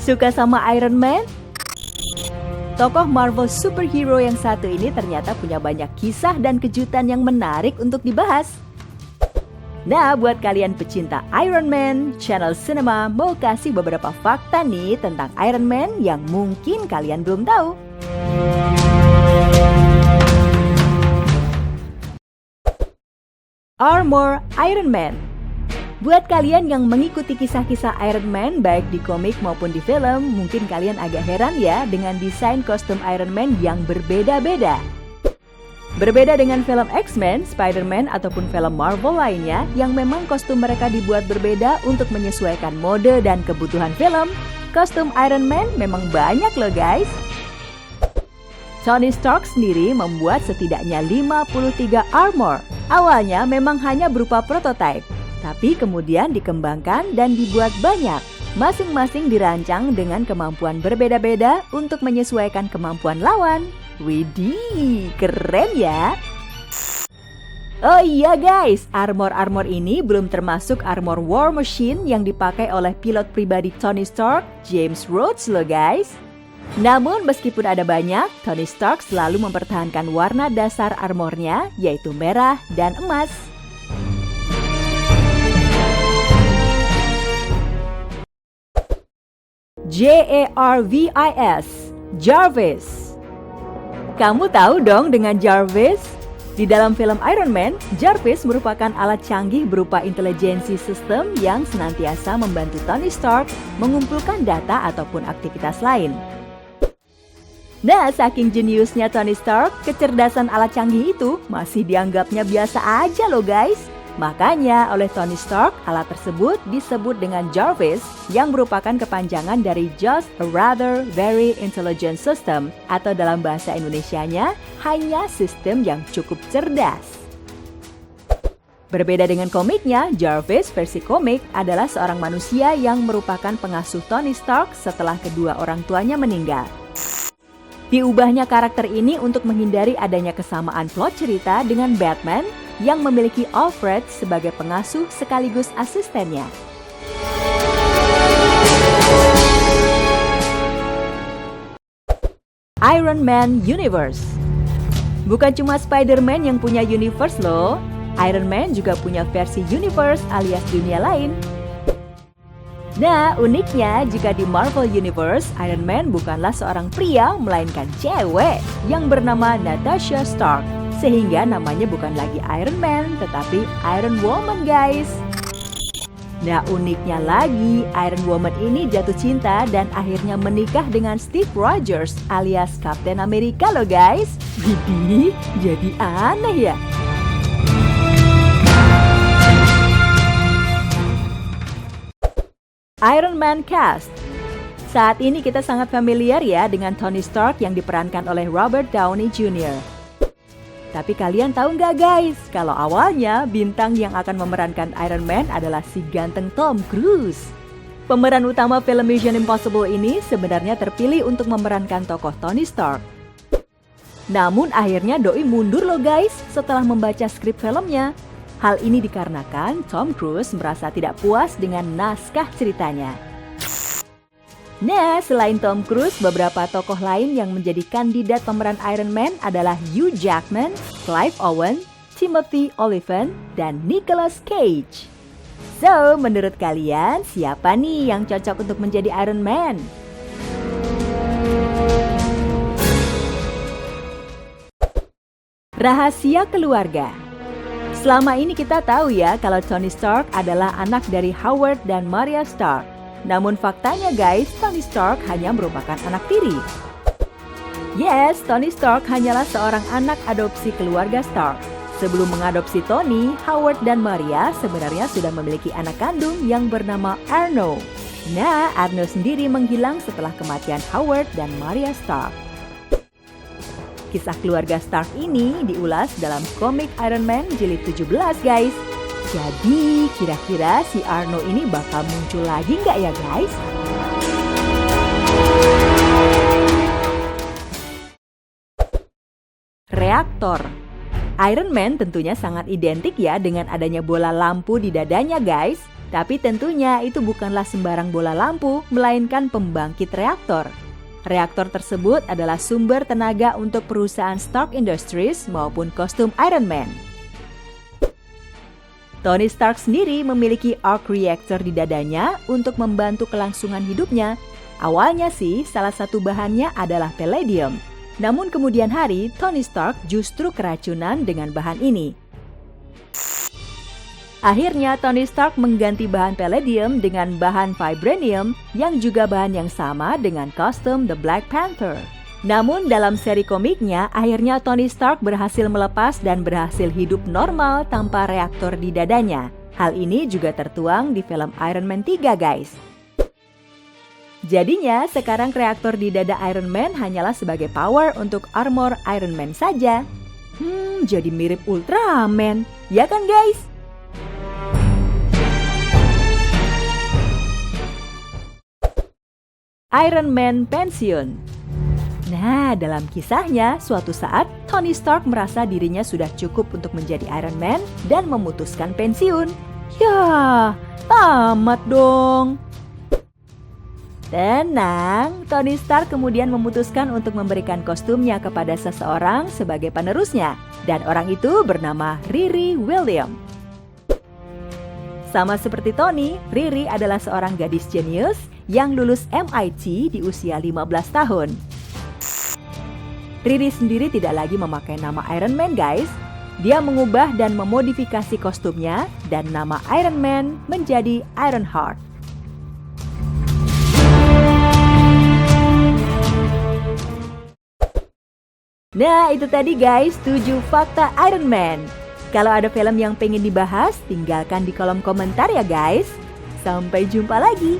Suka sama Iron Man? Tokoh Marvel superhero yang satu ini ternyata punya banyak kisah dan kejutan yang menarik untuk dibahas. Nah, buat kalian pecinta Iron Man, Channel Cinema mau kasih beberapa fakta nih tentang Iron Man yang mungkin kalian belum tahu. Armor Iron Man. Buat kalian yang mengikuti kisah-kisah Iron Man baik di komik maupun di film, mungkin kalian agak heran ya dengan desain kostum Iron Man yang berbeda-beda. Berbeda dengan film X-Men, Spider-Man, ataupun film Marvel lainnya yang memang kostum mereka dibuat berbeda untuk menyesuaikan mode dan kebutuhan film, kostum Iron Man memang banyak loh guys. Tony Stark sendiri membuat setidaknya 53 armor. Awalnya memang hanya berupa prototipe, tapi kemudian dikembangkan dan dibuat banyak. Masing-masing dirancang dengan kemampuan berbeda-beda untuk menyesuaikan kemampuan lawan. Widih, keren ya! Oh iya guys, armor-armor ini belum termasuk armor War Machine yang dipakai oleh pilot pribadi Tony Stark, James Rhodes loh guys. Namun meskipun ada banyak, Tony Stark selalu mempertahankan warna dasar armornya, yaitu merah dan emas. Jarvis, Jarvis. Kamu tahu dong dengan Jarvis? Di dalam film Iron Man, Jarvis merupakan alat canggih berupa intelijensi sistem yang senantiasa membantu Tony Stark mengumpulkan data ataupun aktivitas lain. Nah, saking jeniusnya Tony Stark, kecerdasan alat canggih itu masih dianggapnya biasa aja loh guys. Makanya oleh Tony Stark, alat tersebut disebut dengan Jarvis yang merupakan kepanjangan dari Just a Rather Very Intelligent System atau dalam bahasa Indonesianya, hanya sistem yang cukup cerdas. Berbeda dengan komiknya, Jarvis versi komik adalah seorang manusia yang merupakan pengasuh Tony Stark setelah kedua orang tuanya meninggal. Diubahnya karakter ini untuk menghindari adanya kesamaan plot cerita dengan Batman yang memiliki Alfred sebagai pengasuh sekaligus asistennya. Iron Man Universe. Bukan cuma Spider-Man yang punya universe loh, Iron Man juga punya versi universe alias dunia lain. Nah, uniknya jika di Marvel Universe, Iron Man bukanlah seorang pria, melainkan cewek yang bernama Natasha Stark. Sehingga namanya bukan lagi Iron Man, tetapi Iron Woman guys. Nah, uniknya lagi, Iron Woman ini jatuh cinta dan akhirnya menikah dengan Steve Rogers alias Captain America loh guys. Jadi aneh ya. Iron Man Cast. Saat ini kita sangat familiar ya dengan Tony Stark yang diperankan oleh Robert Downey Jr. Tapi kalian tahu nggak guys, kalau awalnya bintang yang akan memerankan Iron Man adalah si ganteng Tom Cruise. Pemeran utama film Mission Impossible ini sebenarnya terpilih untuk memerankan tokoh Tony Stark. Namun akhirnya doi mundur loh guys setelah membaca skrip filmnya. Hal ini dikarenakan Tom Cruise merasa tidak puas dengan naskah ceritanya. Nah, selain Tom Cruise, beberapa tokoh lain yang menjadi kandidat pemeran Iron Man adalah Hugh Jackman, Clive Owen, Timothy Olyphant, dan Nicolas Cage. So, menurut kalian siapa nih yang cocok untuk menjadi Iron Man? Rahasia keluarga. Selama ini kita tahu ya kalau Tony Stark adalah anak dari Howard dan Maria Stark. Namun faktanya guys, Tony Stark hanya merupakan anak tiri. Yes, Tony Stark hanyalah seorang anak adopsi keluarga Stark. Sebelum mengadopsi Tony, Howard dan Maria sebenarnya sudah memiliki anak kandung yang bernama Arno. Nah, Arno sendiri menghilang setelah kematian Howard dan Maria Stark. Kisah keluarga Stark ini diulas dalam komik Iron Man jilid 17 guys. Jadi kira-kira si Arno ini bakal muncul lagi nggak ya guys? Reaktor. Iron Man tentunya sangat identik ya dengan adanya bola lampu di dadanya guys. Tapi tentunya itu bukanlah sembarang bola lampu, melainkan pembangkit reaktor. Reaktor tersebut adalah sumber tenaga untuk perusahaan Stark Industries maupun kostum Iron Man. Tony Stark sendiri memiliki arc reactor di dadanya untuk membantu kelangsungan hidupnya. Awalnya sih, salah satu bahannya adalah palladium. Namun kemudian hari, Tony Stark justru keracunan dengan bahan ini. Akhirnya, Tony Stark mengganti bahan palladium dengan bahan vibranium yang juga bahan yang sama dengan kostum The Black Panther. Namun dalam seri komiknya, akhirnya Tony Stark berhasil melepas dan berhasil hidup normal tanpa reaktor di dadanya. Hal ini juga tertuang di film Iron Man 3, guys. Jadinya, sekarang reaktor di dada Iron Man hanyalah sebagai power untuk armor Iron Man saja. Jadi mirip Ultraman, ya kan guys? Iron Man pensiun. Nah, dalam kisahnya, suatu saat Tony Stark merasa dirinya sudah cukup untuk menjadi Iron Man dan memutuskan pensiun. Ya, tamat dong. Tenang, Tony Stark kemudian memutuskan untuk memberikan kostumnya kepada seseorang sebagai penerusnya. Dan orang itu bernama Riri Williams. Sama seperti Tony, Riri adalah seorang gadis jenius yang lulus MIT di usia 15 tahun. Riri sendiri tidak lagi memakai nama Iron Man, guys. Dia mengubah dan memodifikasi kostumnya dan nama Iron Man menjadi Ironheart. Nah, itu tadi guys, 7 fakta Iron Man. Kalau ada film yang pengen dibahas, tinggalkan di kolom komentar ya guys. Sampai jumpa lagi.